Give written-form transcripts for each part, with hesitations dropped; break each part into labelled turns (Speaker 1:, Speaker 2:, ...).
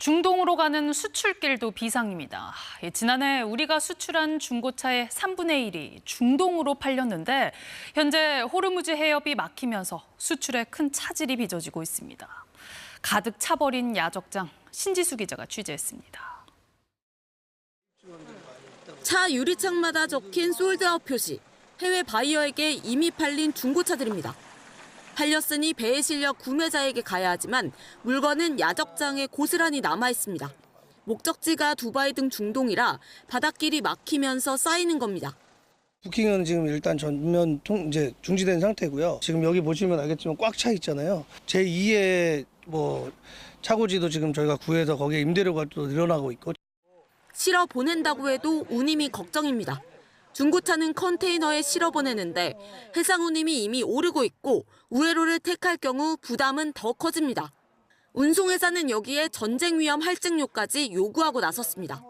Speaker 1: 중동으로 가는 수출길도 비상입니다. 지난해 우리가 수출한 중고차의 3분의 1이 중동으로 팔렸는데 현재 호르무즈 해협이 막히면서 수출에 큰 차질이 빚어지고 있습니다. 가득 차버린 야적장, 신지수 기자가 취재했습니다.
Speaker 2: 차 유리창마다 적힌 솔드아웃 표시, 해외 바이어에게 이미 팔린 중고차들입니다. 팔렸으니 배에 실려 구매자에게 가야 하지만 물건은 야적장에 고스란히 남아 있습니다. 목적지가 두바이 등 중동이라 바닷길이 막히면서 쌓이는 겁니다.
Speaker 3: 부킹은 지금 일단 전면 이제 중지된 상태고요. 지금 여기 보시면 알겠지만 꽉 차 있잖아요. 제2의 차고지도 지금 저희가 구해서 거기에 임대료가 또 늘어나고 있고.
Speaker 2: 실어 보낸다고 해도 운임이 걱정입니다. 중고차는 컨테이너에 실어 보내는데 해상 운임이 이미 오르고 있고 우회로를 택할 경우 부담은 더 커집니다. 운송회사는 여기에 전쟁 위험 할증료까지 요구하고 나섰습니다.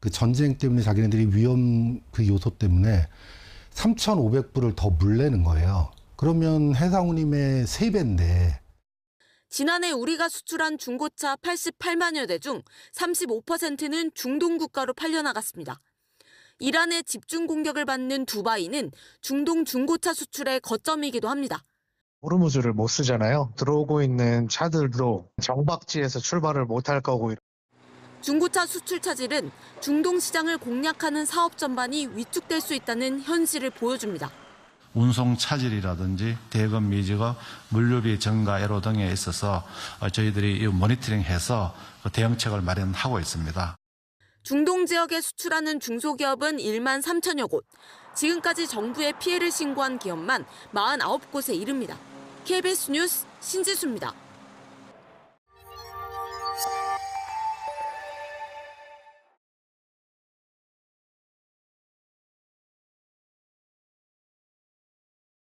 Speaker 4: 그 전쟁 때문에 자기네들이 위험 그 요소 때문에 3,500불을 더 물내는 거예요. 그러면 해상 운임의 3배인데.
Speaker 2: 지난해 우리가 수출한 중고차 88만여 대 중 35%는 중동 국가로 팔려나갔습니다. 이란의 집중 공격을 받는 두바이는 중동 중고차 수출의 거점이기도 합니다.
Speaker 5: 호르무즈를 못 쓰잖아요. 들어오고 있는 차들도 정박지에서 출발을 못할 거고.
Speaker 2: 중고차 수출 차질은 중동 시장을 공략하는 사업 전반이 위축될 수 있다는 현실을 보여줍니다.
Speaker 6: 운송 차질이라든지 대금 미지급, 물류비 증가 애로 등에 있어서 저희들이 모니터링해서 대응책을 마련하고 있습니다.
Speaker 2: 중동 지역에 수출하는 중소기업은 1만 3천여 곳. 지금까지 정부에 피해를 신고한 기업만 49곳에 이릅니다. KBS 뉴스 신지수입니다.